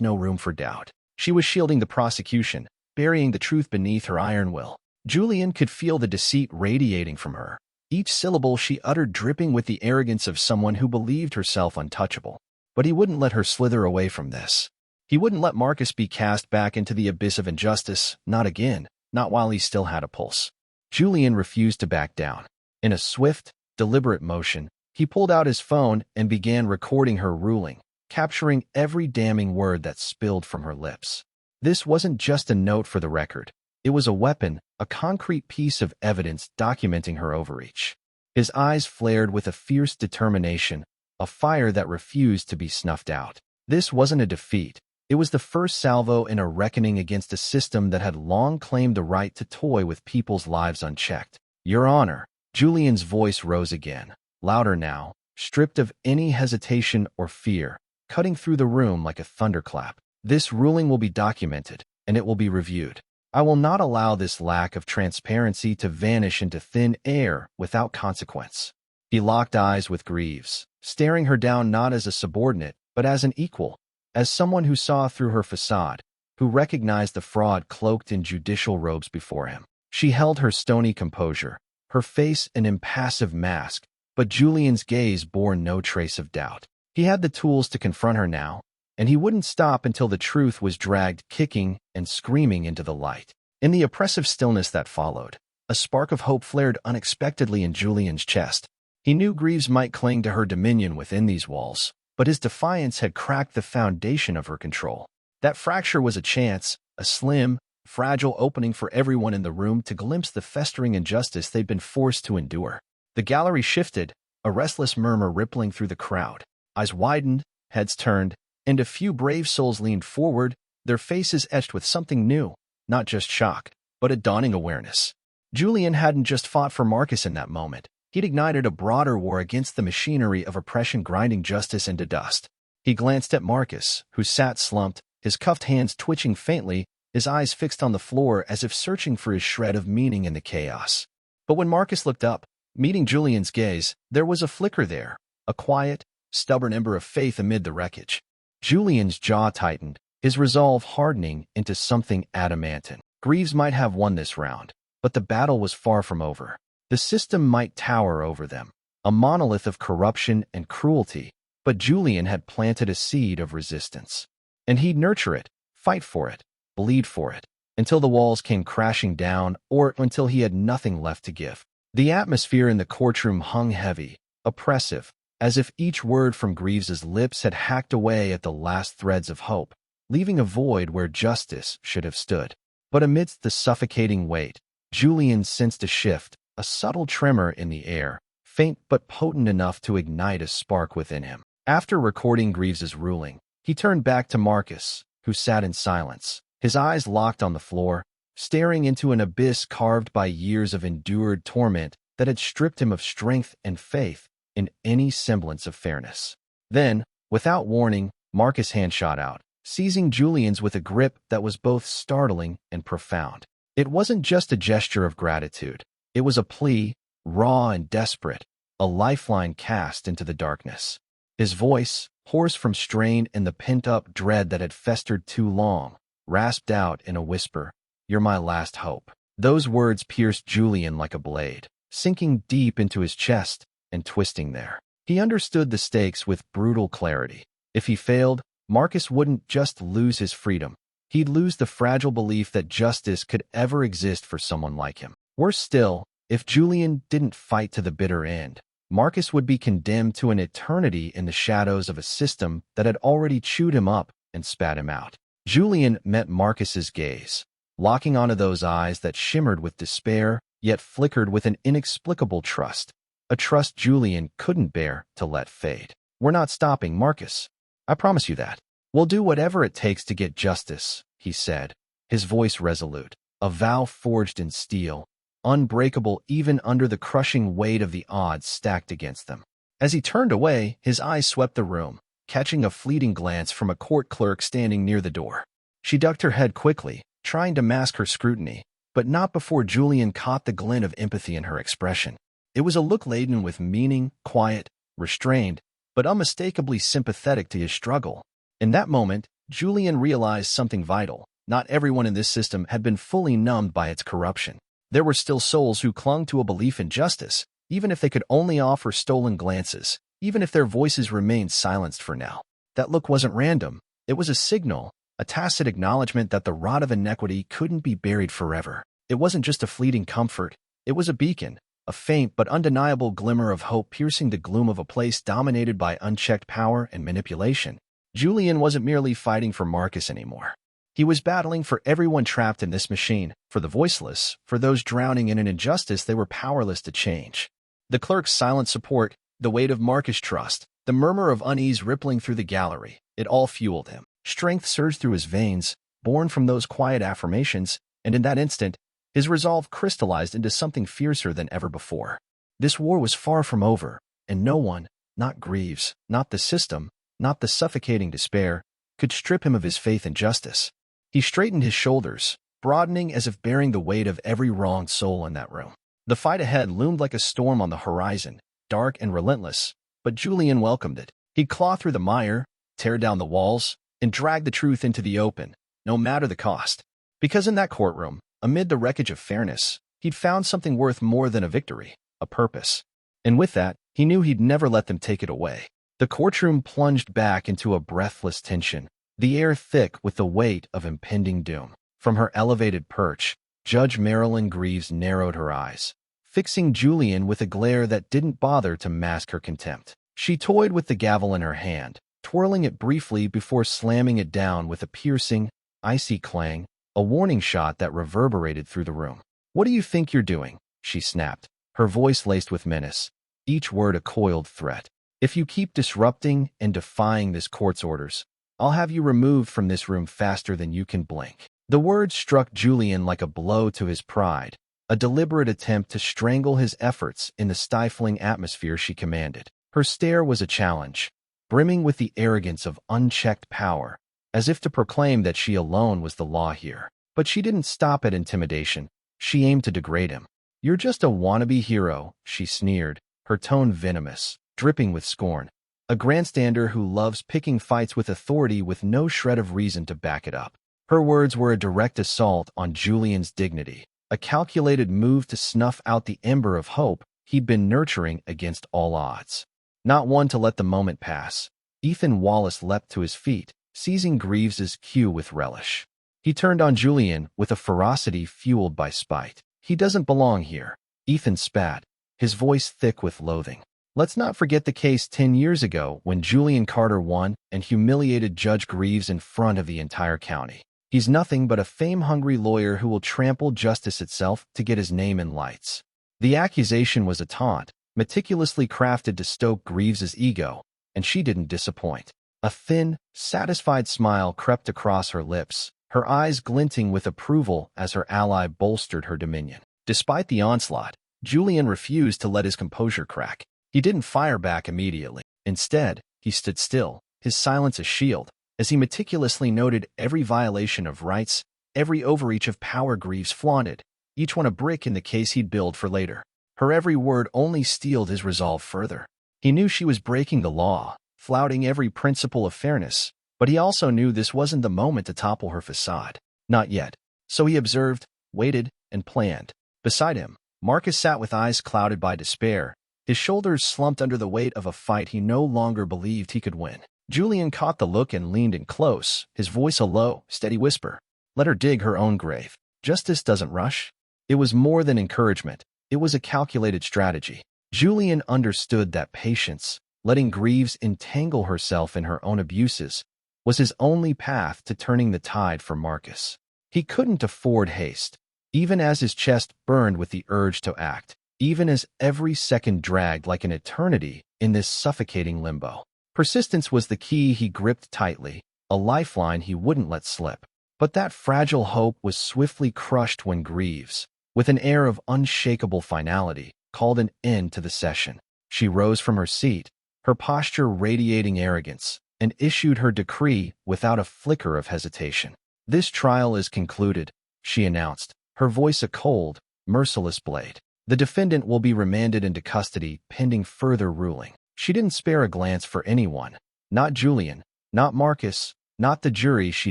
no room for doubt. She was shielding the prosecution, burying the truth beneath her iron will. Julian could feel the deceit radiating from her, each syllable she uttered dripping with the arrogance of someone who believed herself untouchable. But he wouldn't let her slither away from this. He wouldn't let Marcus be cast back into the abyss of injustice, not again, not while he still had a pulse. Julian refused to back down. In a swift, deliberate motion, he pulled out his phone and began recording her ruling, capturing every damning word that spilled from her lips. This wasn't just a note for the record. It was a weapon, a concrete piece of evidence documenting her overreach. His eyes flared with a fierce determination, a fire that refused to be snuffed out. This wasn't a defeat. It was the first salvo in a reckoning against a system that had long claimed the right to toy with people's lives unchecked. Your Honor, Julian's voice rose again, louder now, stripped of any hesitation or fear, cutting through the room like a thunderclap. This ruling will be documented, and it will be reviewed. I will not allow this lack of transparency to vanish into thin air without consequence. He locked eyes with Greaves, staring her down not as a subordinate, but as an equal, as someone who saw through her facade, who recognized the fraud cloaked in judicial robes before him. She held her stony composure, her face an impassive mask, but Julian's gaze bore no trace of doubt. He had the tools to confront her now, and he wouldn't stop until the truth was dragged kicking and screaming into the light. In the oppressive stillness that followed, a spark of hope flared unexpectedly in Julian's chest. He knew Greaves might cling to her dominion within these walls, but his defiance had cracked the foundation of her control. That fracture was a chance, a slim, fragile opening for everyone in the room to glimpse the festering injustice they'd been forced to endure. The gallery shifted, a restless murmur rippling through the crowd. Eyes widened, heads turned, and a few brave souls leaned forward, their faces etched with something new, not just shock, but a dawning awareness. Julian hadn't just fought for Marcus in that moment. He'd ignited a broader war against the machinery of oppression grinding justice into dust. He glanced at Marcus, who sat slumped, his cuffed hands twitching faintly, his eyes fixed on the floor as if searching for his shred of meaning in the chaos. But when Marcus looked up, meeting Julian's gaze, there was a flicker there, a quiet, stubborn ember of faith amid the wreckage. Julian's jaw tightened, his resolve hardening into something adamantine. Greaves might have won this round, but the battle was far from over. The system might tower over them, a monolith of corruption and cruelty, but Julian had planted a seed of resistance. And he'd nurture it, fight for it, bleed for it, until the walls came crashing down or until he had nothing left to give. The atmosphere in the courtroom hung heavy, oppressive, as if each word from Greaves's lips had hacked away at the last threads of hope, leaving a void where justice should have stood. But amidst the suffocating weight, Julian sensed a shift, a subtle tremor in the air, faint but potent enough to ignite a spark within him. After recording Greaves's ruling, he turned back to Marcus, who sat in silence, his eyes locked on the floor, staring into an abyss carved by years of endured torment that had stripped him of strength and faith in any semblance of fairness. Then, without warning, Marcus' hand shot out, seizing Julian's with a grip that was both startling and profound. It wasn't just a gesture of gratitude. It was a plea, raw and desperate, a lifeline cast into the darkness. His voice, hoarse from strain and the pent-up dread that had festered too long, rasped out in a whisper, "You're my last hope." Those words pierced Julian like a blade, sinking deep into his chest and twisting there. He understood the stakes with brutal clarity. If he failed, Marcus wouldn't just lose his freedom. He'd lose the fragile belief that justice could ever exist for someone like him. Worse still, if Julian didn't fight to the bitter end, Marcus would be condemned to an eternity in the shadows of a system that had already chewed him up and spat him out. Julian met Marcus's gaze, locking onto those eyes that shimmered with despair, yet flickered with an inexplicable trust, a trust Julian couldn't bear to let fade. "We're not stopping, Marcus. I promise you that. We'll do whatever it takes to get justice," he said, his voice resolute, a vow forged in steel, unbreakable even under the crushing weight of the odds stacked against them. As he turned away, his eyes swept the room, catching a fleeting glance from a court clerk standing near the door. She ducked her head quickly, trying to mask her scrutiny, but not before Julian caught the glint of empathy in her expression. It was a look laden with meaning, quiet, restrained, but unmistakably sympathetic to his struggle. In that moment, Julian realized something vital. Not everyone in this system had been fully numbed by its corruption. There were still souls who clung to a belief in justice, even if they could only offer stolen glances, even if their voices remained silenced for now. That look wasn't random. It was a signal, a tacit acknowledgement that the rod of inequity couldn't be buried forever. It wasn't just a fleeting comfort. It was a beacon, a faint but undeniable glimmer of hope piercing the gloom of a place dominated by unchecked power and manipulation. Julian wasn't merely fighting for Marcus anymore. He was battling for everyone trapped in this machine, for the voiceless, for those drowning in an injustice they were powerless to change. The clerk's silent support, the weight of Marcus' trust, the murmur of unease rippling through the gallery, it all fueled him. Strength surged through his veins, born from those quiet affirmations, and in that instant, his resolve crystallized into something fiercer than ever before. This war was far from over, and no one, not Greaves, not the system, not the suffocating despair, could strip him of his faith in justice. He straightened his shoulders, broadening as if bearing the weight of every wronged soul in that room. The fight ahead loomed like a storm on the horizon, dark and relentless, but Julian welcomed it. He'd claw through the mire, tear down the walls, and drag the truth into the open, no matter the cost. Because in that courtroom, amid the wreckage of fairness, he'd found something worth more than a victory, a purpose. And with that, he knew he'd never let them take it away. The courtroom plunged back into a breathless tension, the air thick with the weight of impending doom. From her elevated perch, Judge Marilyn Greaves narrowed her eyes, fixing Julian with a glare that didn't bother to mask her contempt. She toyed with the gavel in her hand, twirling it briefly before slamming it down with a piercing, icy clang, a warning shot that reverberated through the room. "What do you think you're doing?" she snapped, her voice laced with menace, each word a coiled threat. "If you keep disrupting and defying this court's orders, I'll have you removed from this room faster than you can blink." The words struck Julian like a blow to his pride, a deliberate attempt to strangle his efforts in the stifling atmosphere she commanded. Her stare was a challenge, brimming with the arrogance of unchecked power, as if to proclaim that she alone was the law here. But she didn't stop at intimidation. She aimed to degrade him. "You're just a wannabe hero," she sneered, her tone venomous, dripping with scorn. "A grandstander who loves picking fights with authority with no shred of reason to back it up." Her words were a direct assault on Julian's dignity, a calculated move to snuff out the ember of hope he'd been nurturing against all odds. Not one to let the moment pass, Ethan Wallace leapt to his feet, seizing Greaves's cue with relish. He turned on Julian with a ferocity fueled by spite. "He doesn't belong here." Ethan spat, his voice thick with loathing. "Let's not forget the case 10 years ago when Julian Carter won and humiliated Judge Greaves in front of the entire county. He's nothing but a fame-hungry lawyer who will trample justice itself to get his name in lights." The accusation was a taunt, meticulously crafted to stoke Greaves's ego, and she didn't disappoint. A thin, satisfied smile crept across her lips, her eyes glinting with approval as her ally bolstered her dominion. Despite the onslaught, Julian refused to let his composure crack. He didn't fire back immediately. Instead, he stood still, his silence a shield, as he meticulously noted every violation of rights, every overreach of power Greaves flaunted, each one a brick in the case he'd build for later. Her every word only steeled his resolve further. He knew she was breaking the law, flouting every principle of fairness, but he also knew this wasn't the moment to topple her facade. Not yet. So he observed, waited, and planned. Beside him, Marcus sat with eyes clouded by despair, his shoulders slumped under the weight of a fight he no longer believed he could win. Julian caught the look and leaned in close, his voice a low, steady whisper. "Let her dig her own grave. Justice doesn't rush." It was more than encouragement. It was a calculated strategy. Julian understood that patience, letting Greaves entangle herself in her own abuses, was his only path to turning the tide for Marcus. He couldn't afford haste, even as his chest burned with the urge to act, even as every second dragged like an eternity in this suffocating limbo. Persistence was the key he gripped tightly, a lifeline he wouldn't let slip. But that fragile hope was swiftly crushed when Greaves, with an air of unshakable finality, called an end to the session. She rose from her seat, her posture radiating arrogance, and issued her decree without a flicker of hesitation. "This trial is concluded," she announced, her voice a cold, merciless blade. "The defendant will be remanded into custody pending further ruling." She didn't spare a glance for anyone. Not Julian, not Marcus, not the jury. She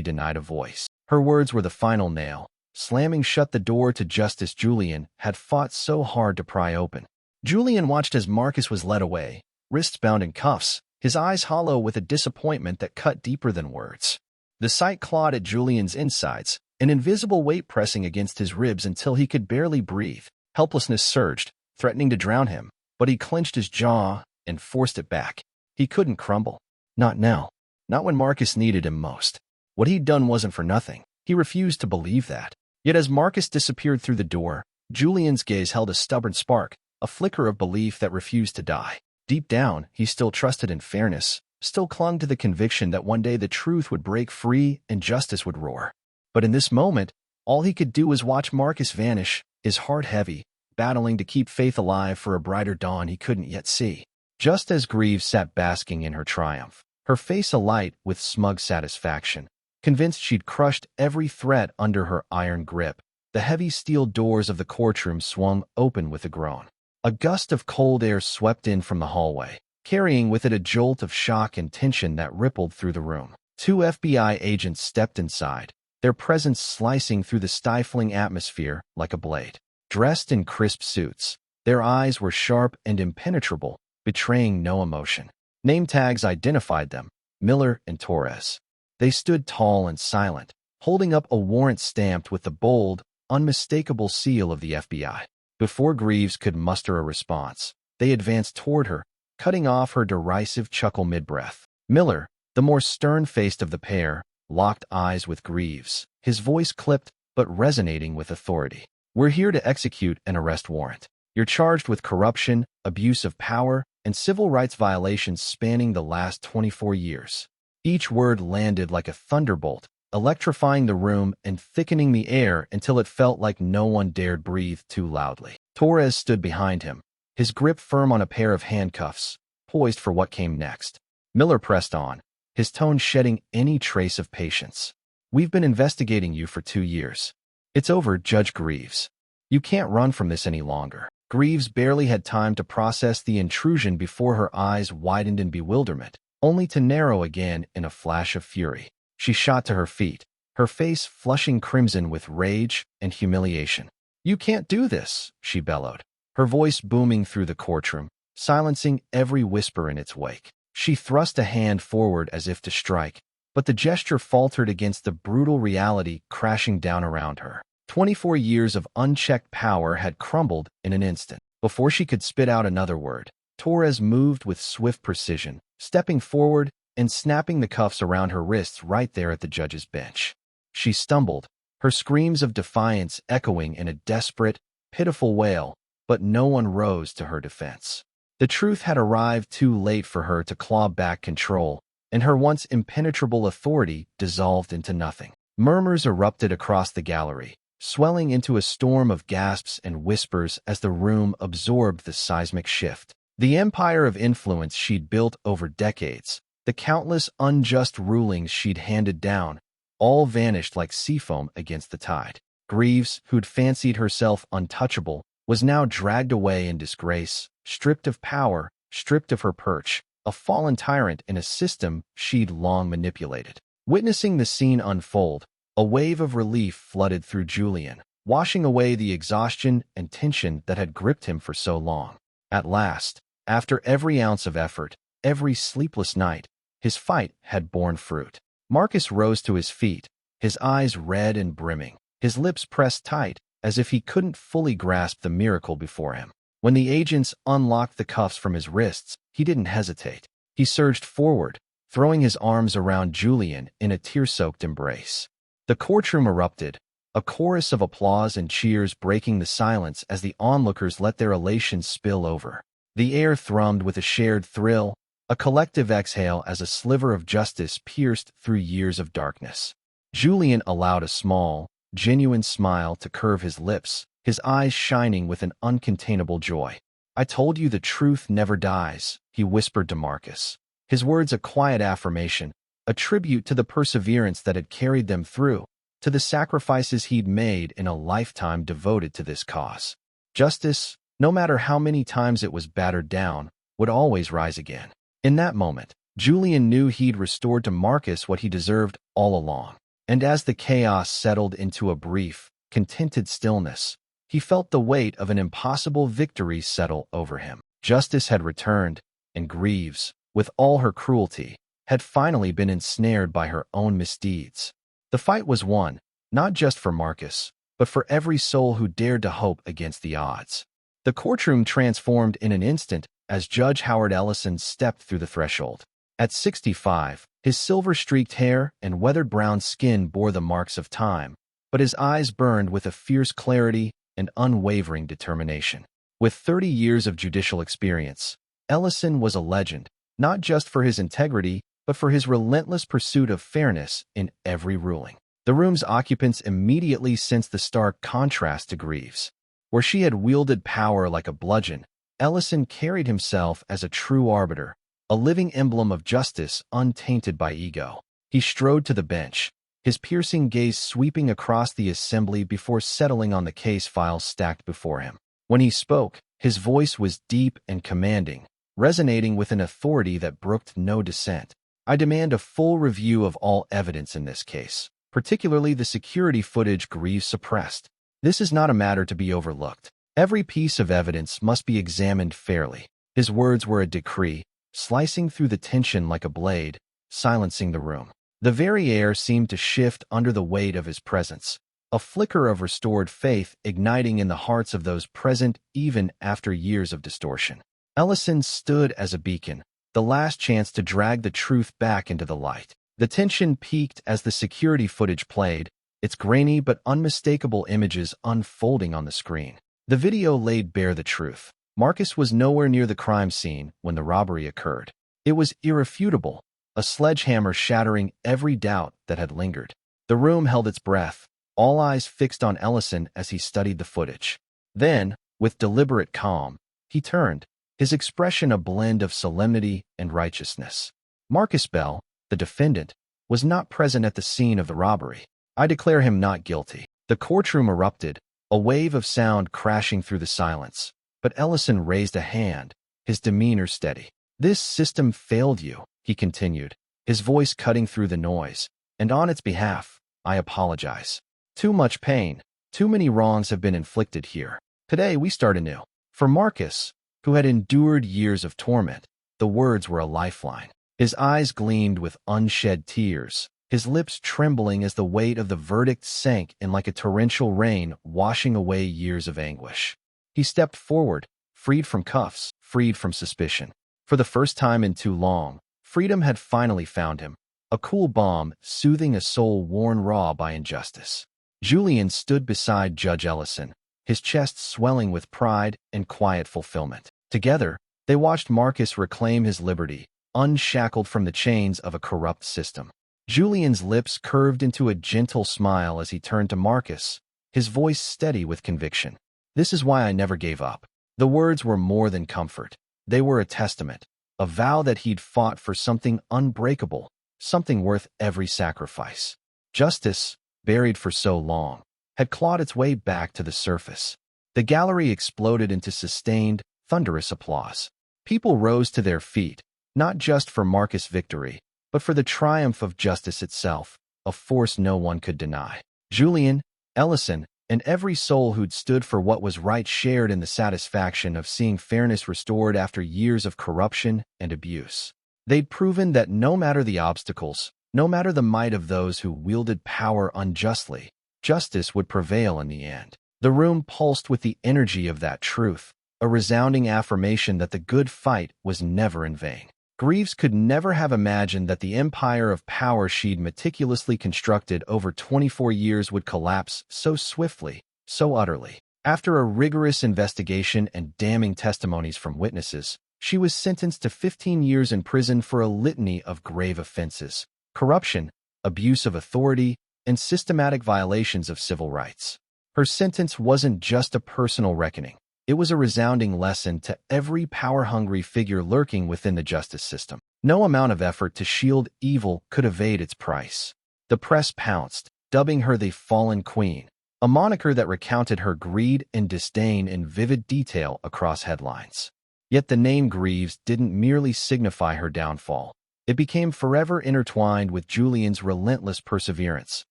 denied a voice. Her words were the final nail, slamming shut the door to justice Julian had fought so hard to pry open. Julian watched as Marcus was led away, wrists bound in cuffs, his eyes hollow with a disappointment that cut deeper than words. The sight clawed at Julian's insides, an invisible weight pressing against his ribs until he could barely breathe. Helplessness surged, threatening to drown him, but he clenched his jaw and forced it back. He couldn't crumble. Not now. Not when Marcus needed him most. What he'd done wasn't for nothing. He refused to believe that. Yet as Marcus disappeared through the door, Julian's gaze held a stubborn spark, a flicker of belief that refused to die. Deep down, he still trusted in fairness, still clung to the conviction that one day the truth would break free and justice would roar. But in this moment, all he could do was watch Marcus vanish, his heart heavy, battling to keep faith alive for a brighter dawn he couldn't yet see. Just as Greaves sat basking in her triumph, her face alight with smug satisfaction, convinced she'd crushed every threat under her iron grip, the heavy steel doors of the courtroom swung open with a groan. A gust of cold air swept in from the hallway, carrying with it a jolt of shock and tension that rippled through the room. 2 FBI agents stepped inside, their presence slicing through the stifling atmosphere like a blade. Dressed in crisp suits, their eyes were sharp and impenetrable, betraying no emotion. Name tags identified them, Miller and Torres. They stood tall and silent, holding up a warrant stamped with the bold, unmistakable seal of the FBI. Before Greaves could muster a response, they advanced toward her, cutting off her derisive chuckle mid-breath. Miller, the more stern-faced of the pair, locked eyes with Greaves, his voice clipped but resonating with authority. "We're here to execute an arrest warrant. You're charged with corruption, abuse of power, and civil rights violations spanning the last 24 years. Each word landed like a thunderbolt, electrifying the room and thickening the air until it felt like no one dared breathe too loudly. Torres stood behind him, his grip firm on a pair of handcuffs, poised for what came next. Miller pressed on, his tone shedding any trace of patience. "We've been investigating you for 2 years. It's over, Judge Greaves. You can't run from this any longer." Greaves barely had time to process the intrusion before her eyes widened in bewilderment, only to narrow again in a flash of fury. She shot to her feet, her face flushing crimson with rage and humiliation. "You can't do this," she bellowed, her voice booming through the courtroom, silencing every whisper in its wake. She thrust a hand forward as if to strike, but the gesture faltered against the brutal reality crashing down around her. 24 years of unchecked power had crumbled in an instant. Before she could spit out another word, Torres moved with swift precision, stepping forward and snapping the cuffs around her wrists right there at the judge's bench. She stumbled, her screams of defiance echoing in a desperate, pitiful wail, but no one rose to her defense. The truth had arrived too late for her to claw back control, and her once impenetrable authority dissolved into nothing. Murmurs erupted across the gallery, swelling into a storm of gasps and whispers as the room absorbed the seismic shift. The empire of influence she'd built over decades, the countless unjust rulings she'd handed down, all vanished like seafoam against the tide. Greaves, who'd fancied herself untouchable, was now dragged away in disgrace, stripped of power, stripped of her perch, a fallen tyrant in a system she'd long manipulated. Witnessing the scene unfold, a wave of relief flooded through Julian, washing away the exhaustion and tension that had gripped him for so long. At last, after every ounce of effort, every sleepless night, his fight had borne fruit. Marcus rose to his feet, his eyes red and brimming, his lips pressed tight, as if he couldn't fully grasp the miracle before him. When the agents unlocked the cuffs from his wrists, he didn't hesitate. He surged forward, throwing his arms around Julian in a tear-soaked embrace. The courtroom erupted, a chorus of applause and cheers breaking the silence as the onlookers let their elation spill over. The air thrummed with a shared thrill, a collective exhale as a sliver of justice pierced through years of darkness. Julian allowed a small, genuine smile to curve his lips, his eyes shining with an uncontainable joy. "I told you the truth never dies," he whispered to Marcus, his words a quiet affirmation, a tribute to the perseverance that had carried them through, to the sacrifices he'd made in a lifetime devoted to this cause. Justice, no matter how many times it was battered down, would always rise again. In that moment, Julian knew he'd restored to Marcus what he deserved all along. And as the chaos settled into a brief, contented stillness, he felt the weight of an impossible victory settle over him. Justice had returned, and Greaves, with all her cruelty, had finally been ensnared by her own misdeeds. The fight was won, not just for Marcus, but for every soul who dared to hope against the odds. The courtroom transformed in an instant as Judge Howard Ellison stepped through the threshold. At 65, his silver-streaked hair and weathered brown skin bore the marks of time, but his eyes burned with a fierce clarity and unwavering determination. With 30 years of judicial experience, Ellison was a legend, not just for his integrity, but for his relentless pursuit of fairness in every ruling. The room's occupants immediately sensed the stark contrast to Greaves. Where she had wielded power like a bludgeon, Ellison carried himself as a true arbiter, a living emblem of justice untainted by ego. He strode to the bench, his piercing gaze sweeping across the assembly before settling on the case files stacked before him. When he spoke, his voice was deep and commanding, resonating with an authority that brooked no dissent. I demand a full review of all evidence in this case, particularly the security footage Greaves suppressed. This is not a matter to be overlooked. Every piece of evidence must be examined fairly. His words were a decree, slicing through the tension like a blade, silencing the room. The very air seemed to shift under the weight of his presence, a flicker of restored faith igniting in the hearts of those present even after years of distortion. Ellison stood as a beacon, the last chance to drag the truth back into the light. The tension peaked as the security footage played, its grainy but unmistakable images unfolding on the screen. The video laid bare the truth. Marcus was nowhere near the crime scene when the robbery occurred. It was irrefutable, a sledgehammer shattering every doubt that had lingered. The room held its breath, all eyes fixed on Ellison as he studied the footage. Then, with deliberate calm, he turned, his expression a blend of solemnity and righteousness. Marcus Bell, the defendant, was not present at the scene of the robbery. I declare him not guilty. The courtroom erupted, a wave of sound crashing through the silence. But Ellison raised a hand, his demeanor steady. This system failed you, he continued, his voice cutting through the noise. And on its behalf, I apologize. Too much pain, too many wrongs have been inflicted here. Today we start anew. For Marcus, who had endured years of torment, the words were a lifeline. His eyes gleamed with unshed tears, his lips trembling as the weight of the verdict sank in like a torrential rain washing away years of anguish. He stepped forward, freed from cuffs, freed from suspicion. For the first time in too long, freedom had finally found him, a cool balm soothing a soul worn raw by injustice. Julian stood beside Judge Ellison, his chest swelling with pride and quiet fulfillment. Together, they watched Marcus reclaim his liberty, unshackled from the chains of a corrupt system. Julian's lips curved into a gentle smile as he turned to Marcus, his voice steady with conviction. This is why I never gave up. The words were more than comfort. They were a testament, a vow that he'd fought for something unbreakable, something worth every sacrifice. Justice, buried for so long, had clawed its way back to the surface. The gallery exploded into sustained, thunderous applause. People rose to their feet, not just for Marcus' victory, but for the triumph of justice itself, a force no one could deny. Julian, Ellison, and every soul who'd stood for what was right shared in the satisfaction of seeing fairness restored after years of corruption and abuse. They'd proven that no matter the obstacles, no matter the might of those who wielded power unjustly, justice would prevail in the end. The room pulsed with the energy of that truth, a resounding affirmation that the good fight was never in vain. Greaves could never have imagined that the empire of power she'd meticulously constructed over 24 years would collapse so swiftly, so utterly. After a rigorous investigation and damning testimonies from witnesses, she was sentenced to 15 years in prison for a litany of grave offenses: corruption, abuse of authority, and systematic violations of civil rights. Her sentence wasn't just a personal reckoning. It was a resounding lesson to every power-hungry figure lurking within the justice system. No amount of effort to shield evil could evade its price. The press pounced, dubbing her the Fallen Queen, a moniker that recounted her greed and disdain in vivid detail across headlines. Yet the name Greaves didn't merely signify her downfall. It became forever intertwined with Julian's relentless perseverance,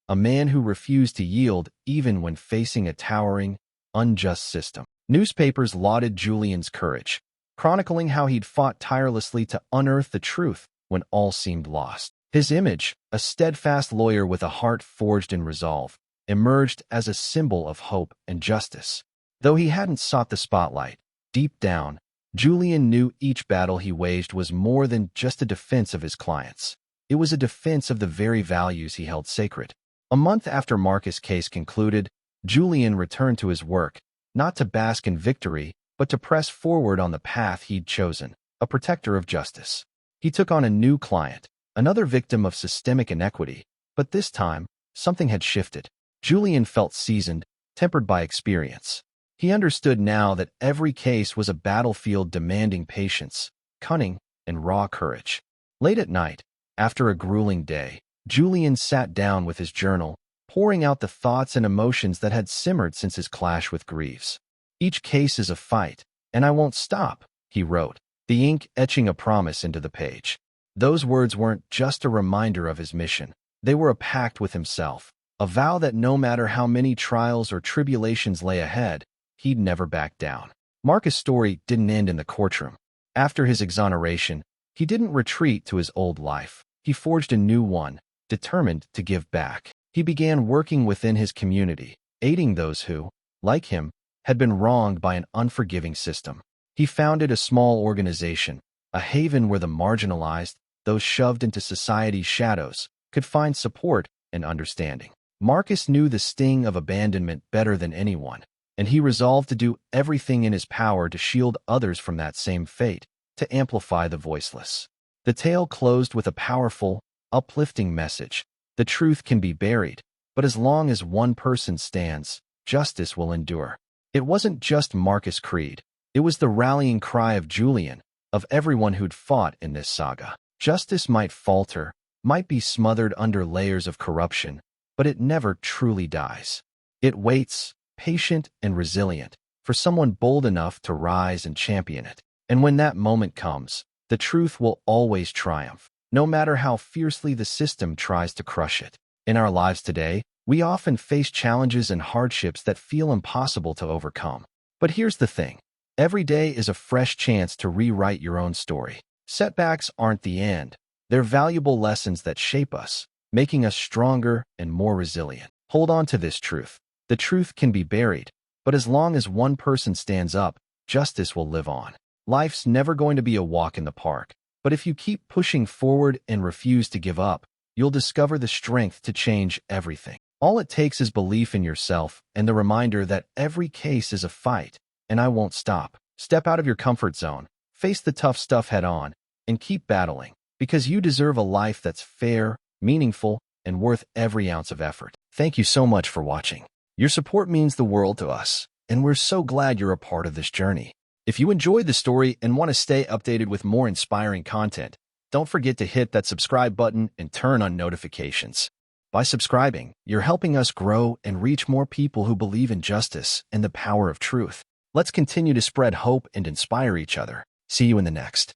a man who refused to yield even when facing a towering, unjust system. Newspapers lauded Julian's courage, chronicling how he'd fought tirelessly to unearth the truth when all seemed lost. His image, a steadfast lawyer with a heart forged in resolve, emerged as a symbol of hope and justice. Though he hadn't sought the spotlight, deep down, Julian knew each battle he waged was more than just a defense of his clients. It was a defense of the very values he held sacred. A month after Marcus' case concluded, Julian returned to his work, not to bask in victory, but to press forward on the path he'd chosen, a protector of justice. He took on a new client, another victim of systemic inequity, but this time, something had shifted. Julian felt seasoned, tempered by experience. He understood now that every case was a battlefield demanding patience, cunning, and raw courage. Late at night, after a grueling day, Julian sat down with his journal, pouring out the thoughts and emotions that had simmered since his clash with Greaves. "Each case is a fight, and I won't stop," he wrote, the ink etching a promise into the page. Those words weren't just a reminder of his mission. They were a pact with himself, a vow that no matter how many trials or tribulations lay ahead, he'd never back down. Marcus' story didn't end in the courtroom. After his exoneration, he didn't retreat to his old life. He forged a new one, determined to give back. He began working within his community, aiding those who, like him, had been wronged by an unforgiving system. He founded a small organization, a haven where the marginalized, those shoved into society's shadows, could find support and understanding. Marcus knew the sting of abandonment better than anyone, and he resolved to do everything in his power to shield others from that same fate, to amplify the voiceless. The tale closed with a powerful, uplifting message. The truth can be buried, but as long as one person stands, justice will endure. It wasn't just Marcus' creed. It was the rallying cry of Julian, of everyone who'd fought in this saga. Justice might falter, might be smothered under layers of corruption, but it never truly dies. It waits, patient and resilient, for someone bold enough to rise and champion it. And when that moment comes, the truth will always triumph, no matter how fiercely the system tries to crush it. In our lives today, we often face challenges and hardships that feel impossible to overcome. But here's the thing. Every day is a fresh chance to rewrite your own story. Setbacks aren't the end. They're valuable lessons that shape us, making us stronger and more resilient. Hold on to this truth. The truth can be buried, but as long as one person stands up, justice will live on. Life's never going to be a walk in the park, but if you keep pushing forward and refuse to give up, you'll discover the strength to change everything. All it takes is belief in yourself and the reminder that every case is a fight, and I won't stop. Step out of your comfort zone, face the tough stuff head on, and keep battling, because you deserve a life that's fair, meaningful, and worth every ounce of effort. Thank you so much for watching. Your support means the world to us, and we're so glad you're a part of this journey. If you enjoyed the story and want to stay updated with more inspiring content, don't forget to hit that subscribe button and turn on notifications. By subscribing, you're helping us grow and reach more people who believe in justice and the power of truth. Let's continue to spread hope and inspire each other. See you in the next.